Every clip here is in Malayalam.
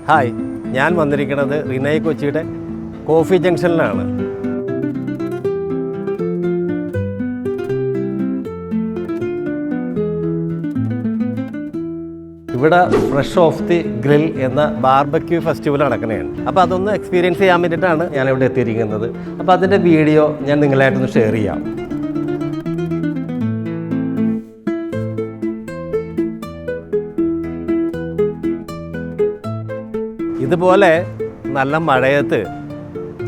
ഹായ്, ഞാൻ വന്നിരിക്കുന്നത് റിനയ് കൊച്ചിയുടെ കോഫി ജംഗ്ഷനിലാണ്. ഇവിടെ ഫ്രഷ് ഓഫ് ദി ഗ്രിൽ എന്ന ബാർബക്യൂ ഫെസ്റ്റിവൽ നടക്കുന്നതാണ്. അപ്പോൾ അതൊന്ന് എക്സ്പീരിയൻസ് ചെയ്യാൻ വേണ്ടിയിട്ടാണ് ഞാനിവിടെ എത്തിയിരിക്കുന്നത്. അപ്പോൾ അതിൻ്റെ വീഡിയോ ഞാൻ നിങ്ങളായിട്ടൊന്ന് ഷെയർ ചെയ്യാം. ഇതുപോലെ നല്ല മഴയത്ത്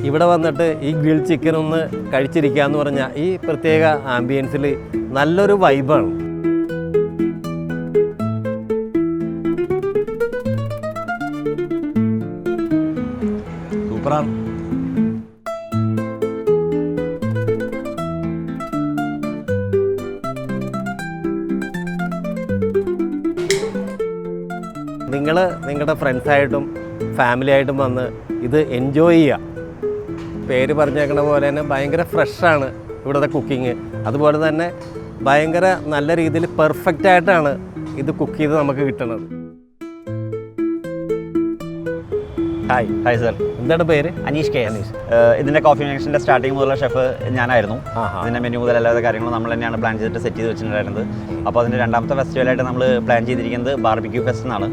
ഇവിടെ വന്നിട്ട് ഈ ഗ്രിൽ ചിക്കൻ ഒന്ന് കഴിച്ചിരിക്കുക എന്ന് പറഞ്ഞാൽ ഈ പ്രത്യേക ആംബിയൻസിൽ നല്ലൊരു വൈബാണ്. സൂപ്പറാണ്. നിങ്ങൾ നിങ്ങളുടെ ഫ്രണ്ട്സായിട്ടും ഫാമിലി ആയിട്ടും വന്ന് ഇത് എൻജോയ് ചെയ്യുക. പേര് പറഞ്ഞേക്കണ പോലെ തന്നെ ഭയങ്കര ഫ്രഷാണ് ഇവിടുത്തെ കുക്കിങ്. അതുപോലെ തന്നെ ഭയങ്കര നല്ല രീതിയിൽ പെർഫെക്റ്റായിട്ടാണ് ഇത് കുക്ക് ചെയ്ത് നമുക്ക് കിട്ടുന്നത്. ഹായ് സർ, എന്താണ് പേര്? അനീഷ് കെ. ഇതിൻ്റെ കോഫി ജംഗ്ഷൻ്റെ സ്റ്റാർട്ടിങ് മുതലുള്ള ഷെഫ് ഞാനായിരുന്നു. ഇതിൻ്റെ മെനു മുതൽ എല്ലാ കാര്യങ്ങളും നമ്മൾ തന്നെയാണ് പ്ലാൻ ചെയ്തിട്ട് സെറ്റ് ചെയ്ത് വെച്ചിട്ടുണ്ടായിരുന്നത്. അപ്പോൾ അതിൻ്റെ രണ്ടാമത്തെ ഫെസ്റ്റിവലായിട്ട് നമ്മൾ പ്ലാൻ ചെയ്തിരിക്കുന്നത് ബാർബിക്യൂ ഫെസ്റ്റ് എന്നാണ്.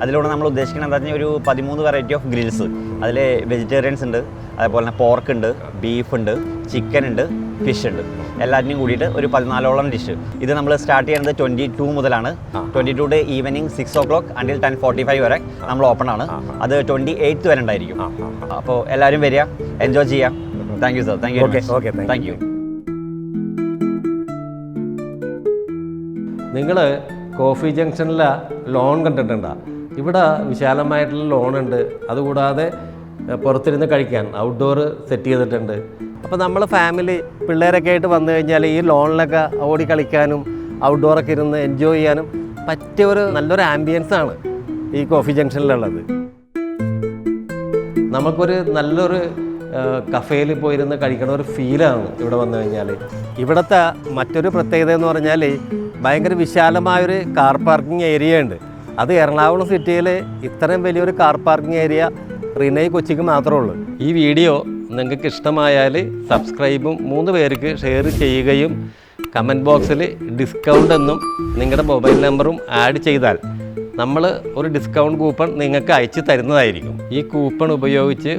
അതിലൂടെ നമ്മൾ ഉദ്ദേശിക്കുന്നത് എന്താ വെച്ചാൽ ഒരു 13 വെറൈറ്റി ഓഫ് ഗ്രിൽസ്. അതിൽ വെജിറ്റേറിയൻസ് ഉണ്ട്, അതേപോലെ തന്നെ പോർക്ക് ഉണ്ട്, ബീഫ് ഉണ്ട്, ചിക്കൻ ഉണ്ട്, ഫിഷ് ഉണ്ട്. എല്ലാറ്റിനും കൂടിയിട്ട് ഒരു 14ഓളം ഡിഷ്. ഇത് നമ്മൾ സ്റ്റാർട്ട് ചെയ്യുന്നത് 22 മുതലാണ്. 22 ഈവനിങ് 6 o'clock until 10:45 വരെ നമ്മൾ ഓപ്പൺ ആണ്. അത് 28 വരെ ഉണ്ടായിരിക്കും. അപ്പോൾ എല്ലാവരും വരിക, എൻജോയ് ചെയ്യാം. Thank you sir. Thank you. നിങ്ങൾ കോഫി ജംഗ്ഷനിലെ ലോൺ കണ്ടിട്ടുണ്ടോ? ഇവിടെ വിശാലമായിട്ടുള്ള ലോണുണ്ട്. അതുകൂടാതെ പുറത്തിരുന്ന് കഴിക്കാൻ ഔട്ട്ഡോർ സെറ്റ് ചെയ്തിട്ടുണ്ട്. അപ്പോൾ നമ്മൾ ഫാമിലി പിള്ളേരൊക്കെ ആയിട്ട് വന്നു കഴിഞ്ഞാൽ ഈ ലോണിലൊക്കെ ഓടി കളിക്കാനും ഔട്ട്ഡോറൊക്കെ ഇരുന്ന് എൻജോയ് ചെയ്യാനും പറ്റിയ ഒരു നല്ലൊരു ആംബിയൻസാണ് ഈ കോഫി ജംഗ്ഷനിലുള്ളത്. നമുക്കൊരു നല്ലൊരു കഫേയിൽ പോയിരുന്ന് കഴിക്കണ ഒരു ഫീലാണ് ഇവിടെ വന്നു കഴിഞ്ഞാൽ. ഇവിടുത്തെ മറ്റൊരു പ്രത്യേകത എന്ന് പറഞ്ഞാൽ ഭയങ്കര വിശാലമായൊരു കാർ പാർക്കിംഗ് ഏരിയ ഉണ്ട്. അത് എറണാകുളം സിറ്റിയിൽ ഇത്രയും വലിയൊരു കാർ പാർക്കിംഗ് ഏരിയ റിനയ് കൊച്ചിക്ക് മാത്രമേ ഉള്ളൂ. ഈ വീഡിയോ നിങ്ങൾക്ക് ഇഷ്ടമായാൽ സബ്സ്ക്രൈബും 3 പേർക്ക് ഷെയർ ചെയ്യുകയും കമൻറ്റ് ബോക്സിൽ ഡിസ്കൗണ്ട് എന്നും നിങ്ങളുടെ മൊബൈൽ നമ്പറും ആഡ് ചെയ്താൽ നമ്മൾ ഒരു ഡിസ്കൗണ്ട് കൂപ്പൺ നിങ്ങൾക്ക് അയച്ചു തരുന്നതായിരിക്കും. ഈ കൂപ്പൺ ഉപയോഗിച്ച്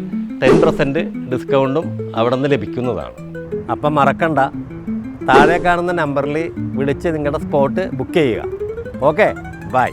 10% ഡിസ്കൗണ്ടും അവിടെ നിന്ന് ലഭിക്കുന്നതാണ്. അപ്പം മറക്കണ്ട, താഴെ കാണുന്ന നമ്പറിൽ വിളിച്ച് നിങ്ങളുടെ സ്പോട്ട് ബുക്ക് ചെയ്യുക. Okay, by.